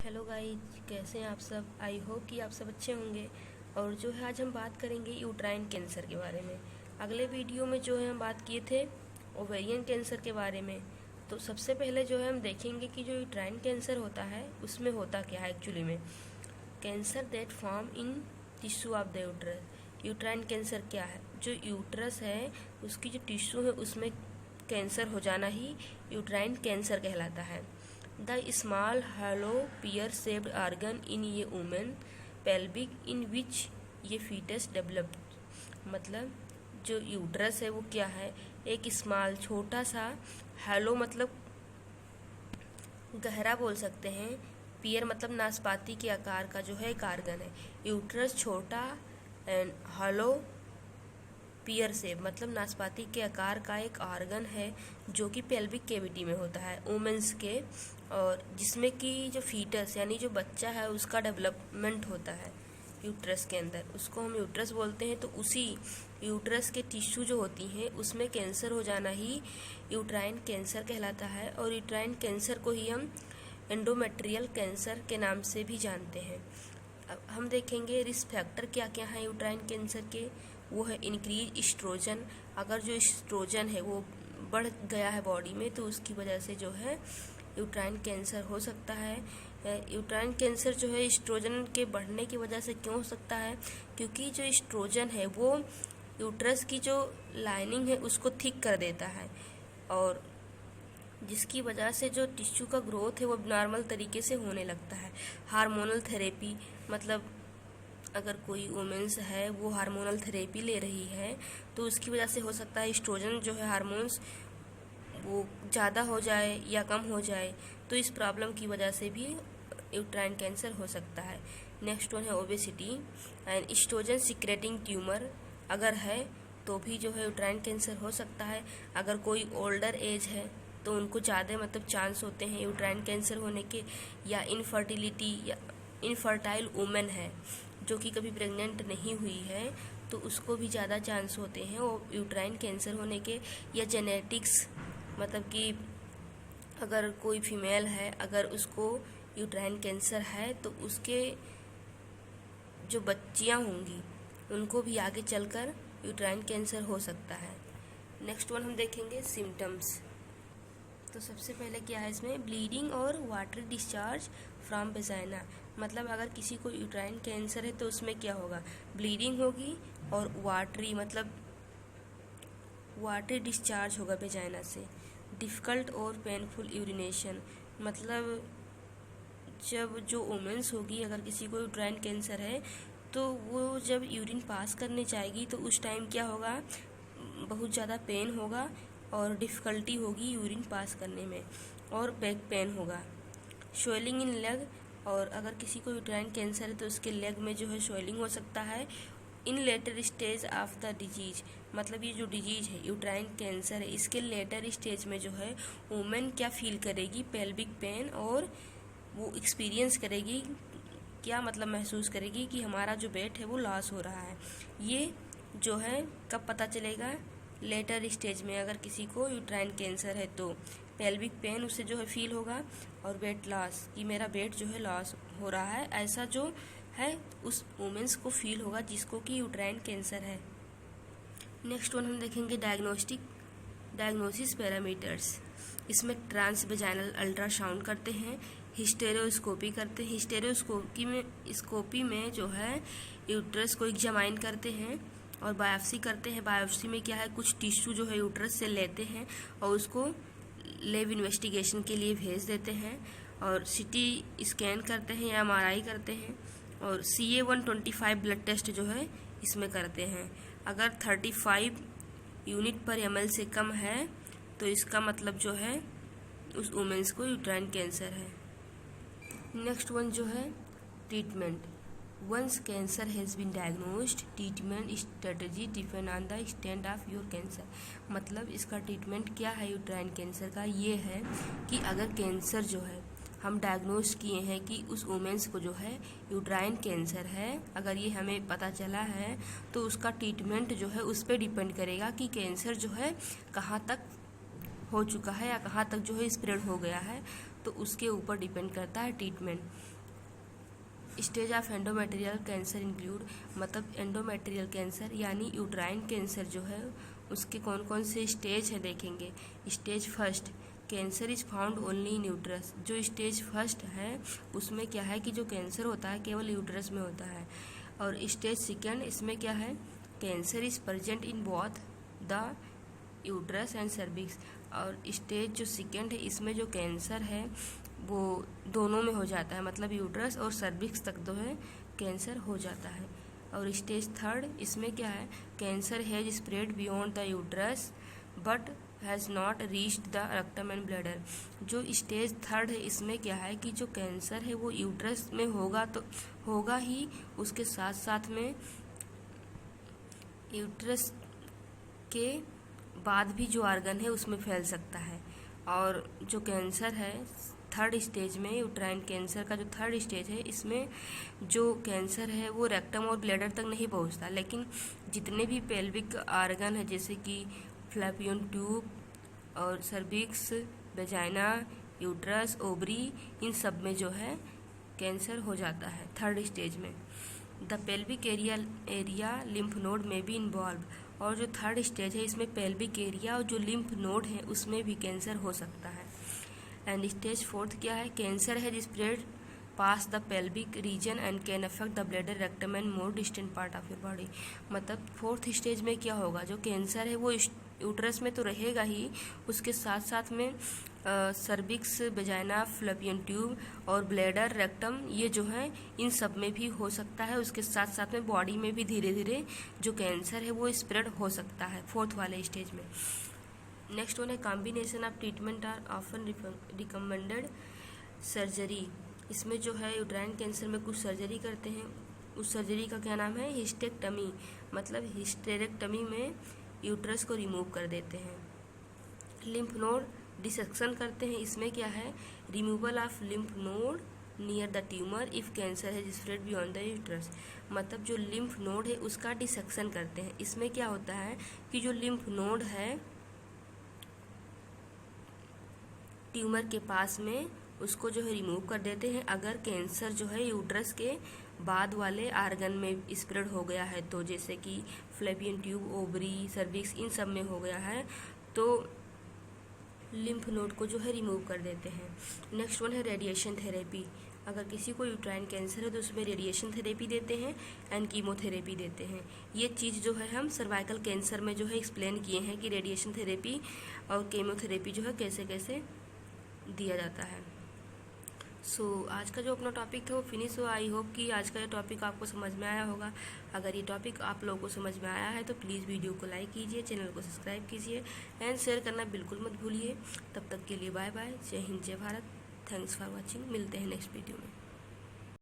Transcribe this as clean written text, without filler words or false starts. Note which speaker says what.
Speaker 1: Hello guys, कैसे हैं आप सब। आई होप कि आप सब अच्छे होंगे। और जो है आज हम बात करेंगे यूट्राइन कैंसर के बारे में। अगले वीडियो में जो है हम बात किए थे ओवेरियन कैंसर के बारे में। तो सबसे पहले जो है हम देखेंगे कि जो यूट्राइन कैंसर होता है उसमें होता क्या है एक्चुअली में। Cancer that form in tissue of the uterus. Uterine cancer क्या है? जो यूट्रस है उसकी जो टिश्यू है उसमें कैंसर हो जाना ही यूट्राइन कैंसर कहलाता है। The small hollow pear-shaped organ in a woman pelvic in which ये fetus developed। मतलब जो यूट्रस है वो क्या है? एक स्मॉल छोटा सा, हेलो मतलब गहरा बोल सकते हैं, पियर मतलब नाशपाती के आकार का जो है एक आर्गन है। यूट्रस छोटा एंड हॉलो पियर से मतलब नाशपाती के आकार का एक ऑर्गन है जो कि पेल्विक कैविटी में होता है वुमेन्स के, और जिसमें कि जो फीटस यानी जो बच्चा है उसका डेवलपमेंट होता है यूट्रस के अंदर, उसको हम यूट्रस बोलते हैं। तो उसी यूट्रस के टिश्यू जो होती हैं उसमें कैंसर हो जाना ही यूट्राइन कैंसर कहलाता है। और यूट्राइन कैंसर को ही हम एंडोमेट्रियल कैंसर के नाम से भी जानते हैं। अब हम देखेंगे रिस्क फैक्टर क्या क्या है यूट्राइन कैंसर के। वो है इंक्रीज इस्ट्रोजन। अगर जो इस्ट्रोजन है वो बढ़ गया है बॉडी में तो उसकी वजह से जो है यूट्राइन कैंसर हो सकता है। यूट्राइन कैंसर जो है इस्ट्रोजन के बढ़ने की वजह से क्यों हो सकता है? क्योंकि जो इस्ट्रोजन है वो यूट्रस की जो लाइनिंग है उसको थिक कर देता है, और जिसकी वजह से जो टिश्यू का ग्रोथ है वो नॉर्मल तरीके से होने लगता है। हार्मोनल थेरेपी मतलब अगर कोई वुमेन्स है वो हार्मोनल थेरेपी ले रही है तो उसकी वजह से हो सकता है एस्ट्रोजन जो है हार्मोन्स वो ज़्यादा हो जाए या कम हो जाए, तो इस प्रॉब्लम की वजह से भी यूट्राइन कैंसर हो सकता है। नेक्स्ट वन है obesity and oestrogen secreting tumour अगर है तो भी जो है यूट्राइन कैंसर हो सकता है। अगर कोई ओल्डर एज है तो उनको ज़्यादा मतलब चांस होते हैं यूट्राइन कैंसर होने के, या इनफर्टिलिटी या इनफर्टाइल वुमेन है जो कि कभी प्रेग्नेंट नहीं हुई है तो उसको भी ज़्यादा चांस होते हैं वो यूट्राइन कैंसर होने के। या जेनेटिक्स मतलब कि अगर कोई फीमेल है अगर उसको यूट्राइन कैंसर है तो उसके जो बच्चियां होंगी उनको भी आगे चलकर यूट्राइन कैंसर हो सकता है। नेक्स्ट वन हम देखेंगे सिम्टम्स। तो सबसे पहले क्या है इसमें ब्लीडिंग और वाटरी डिस्चार्ज फ्रॉम वेजाइना। मतलब अगर किसी को यूट्राइन कैंसर है तो उसमें क्या होगा? ब्लीडिंग होगी और वाटरी मतलब वाटरी डिस्चार्ज होगा वेजाइना से। डिफ़िकल्ट और पेनफुल यूरिनेशन मतलब जब जो वुमेन्स होगी अगर किसी को यूट्राइन कैंसर है तो वो जब यूरिन पास करने जाएगी तो उस टाइम क्या होगा? बहुत ज़्यादा पेन होगा और डिफ़िकल्टी होगी यूरिन पास करने में, और बैक पेन होगा। स्वेलिंग इन लेग, और अगर किसी को यूट्राइन कैंसर है तो उसके लेग में जो है स्वेलिंग हो सकता है। In later stage of the disease मतलब ये जो डिजीज है यूट्राइन कैंसर है इसके लेटर स्टेज में जो है वुमेन क्या फील करेगी? पेल्विक पेन, और वो एक्सपीरियंस करेगी क्या मतलब महसूस करेगी कि हमारा जो वेट है वो लॉस हो रहा है। ये जो है कब पता चलेगा? लेटर स्टेज में। अगर किसी को यूट्राइन कैंसर है तो पेल्विक पेन उसे जो है फील होगा, और वेट लॉस कि मेरा वेट जो है लॉस हो रहा है, ऐसा जो है उस वुमेन्स को फील होगा जिसको कि यूट्राइन कैंसर है। नेक्स्ट वन हम देखेंगे डायग्नोसिस पैरामीटर्स। इसमें ट्रांसवेजाइनल अल्ट्रासाउंड करते हैं, हिस्टेरोस्कोपी करते हैं। हिस्टेरोस्कोपी में जो है यूट्रस को एग्जामाइन करते हैं, और बायोप्सी करते हैं। बायोप्सी में क्या है? कुछ टिश्यू जो है यूट्रस से लेते हैं और उसको लैब इन्वेस्टिगेशन के लिए भेज देते हैं, और सीटी स्कैन करते हैं या MRI करते हैं, और CA-125 ब्लड टेस्ट जो है इसमें करते हैं। अगर 35 यूनिट पर ml से कम है तो इसका मतलब जो है उस वुमेन्स को यूट्राइन कैंसर है। नेक्स्ट वन जो है treatment. Once cancer has been diagnosed treatment strategy depend on the extent of your cancer. मतलब इसका ट्रीटमेंट क्या है यूट्राइन कैंसर का? ये है कि अगर कैंसर जो है हम डायग्नोस किए हैं कि उस वुमेन्स को जो है यूट्राइन कैंसर है, अगर ये हमें पता चला है तो उसका ट्रीटमेंट जो है उस पर डिपेंड करेगा कि कैंसर जो है कहाँ तक हो चुका है या कहाँ तक जो है स्प्रेड हो गया है। तो उसके ऊपर डिपेंड करता है treatment. Stage of endometrial cancer include, मतलब एंडोमेट्रियल कैंसर यानी यूट्राइन कैंसर जो है उसके कौन कौन से स्टेज है देखेंगे। Stage first, cancer is found only in uterus. जो स्टेज फर्स्ट है उसमें क्या है कि जो कैंसर होता है केवल यूट्रस में होता है। और स्टेज सेकेंड, इसमें क्या है, cancer is present in both the uterus and cervix. और स्टेज जो सेकेंड है इसमें जो कैंसर है वो दोनों में हो जाता है, मतलब यूट्रस और सर्विक्स तक जो है कैंसर हो जाता है। और स्टेज थर्ड, इसमें क्या है, cancer has spread beyond the uterus but has not reached the rectum and bladder. जो स्टेज थर्ड है इसमें क्या है कि जो कैंसर है वो यूट्रस में होगा तो होगा ही, उसके साथ साथ में यूट्रस के बाद भी जो आर्गन है उसमें फैल सकता है। और जो कैंसर है थर्ड स्टेज में, यूट्राइन कैंसर का जो थर्ड स्टेज है इसमें जो कैंसर है वो रेक्टम और ब्लैडर तक नहीं पहुंचता, लेकिन जितने भी पेल्विक आर्गन है जैसे कि फ्लैपियन ट्यूब और सर्विक्स, वेजाइना, यूट्रस, ओवरी, इन सब में जो है कैंसर हो जाता है थर्ड स्टेज में। The pelvic area lymph node में भी इन्वॉल्व। और जो थर्ड स्टेज है इसमें पेल्विक एरिया और जो लिम्फ नोड है उसमें भी कैंसर हो सकता है। एंड स्टेज फोर्थ क्या है, कैंसर है spread pass the pelvic region and can affect the bladder, rectum and more distant part of your body. मतलब फोर्थ स्टेज में क्या होगा, जो कैंसर है वो यूट्रस में तो रहेगा ही, उसके साथ साथ में सर्विक्स, वेजाइना, फ्लैपियन ट्यूब और ब्लैडर, रेक्टम, ये जो है इन सब में भी हो सकता है। उसके साथ साथ में बॉडी में भी धीरे धीरे जो कैंसर है वो स्प्रेड हो सकता है फोर्थ वाले स्टेज में। नेक्स्ट वन है combination of treatment are often recommended surgery. इसमें जो है यूट्राइन कैंसर में कुछ सर्जरी करते हैं, उस सर्जरी का क्या नाम है, हिस्टेक्टमी। मतलब हिस्टेरेक्टमी में यूट्रस को रिमूव कर देते हैं। लिम्फ नोड डिसेक्शन करते हैं, इसमें क्या है, removal of lymph node near the tumour if cancer है स्प्रेड बियॉन्ड द यूट्रस। मतलब जो लिम्फ नोड है उसका डिसेक्शन करते हैं। इसमें क्या होता है कि जो लिम्फ नोड है ट्यूमर के पास में उसको जो है रिमूव कर देते हैं। अगर कैंसर जो है यूट्रस के बाद वाले आर्गन में स्प्रेड हो गया है तो जैसे कि फ्लैपियन ट्यूब, ओवरी, सर्विक्स, इन सब में हो गया है तो लिम्फ नोड को जो है रिमूव कर देते हैं। नेक्स्ट वन है रेडिएशन थेरेपी। अगर किसी को यूट्राइन कैंसर है तो उसमें रेडिएशन थेरेपी देते हैं एंड कीमोथेरेपी देते हैं। ये चीज़ जो है हम सर्वाइकल कैंसर में जो है एक्सप्लेन किए हैं कि रेडिएशन थेरेपी और कीमोथेरेपी जो है कैसे कैसे दिया जाता है। आज का जो अपना टॉपिक था वो फिनिश हुआ। आई होप कि आज का ये टॉपिक आपको समझ में आया होगा। अगर ये टॉपिक आप लोगों को समझ में आया है तो प्लीज़ वीडियो को लाइक कीजिए, चैनल को सब्सक्राइब कीजिए एंड शेयर करना बिल्कुल मत भूलिए। तब तक के लिए बाय बाय, जय हिंद, जय भारत, थैंक्स फॉर वॉचिंग। मिलते हैं नेक्स्ट वीडियो में।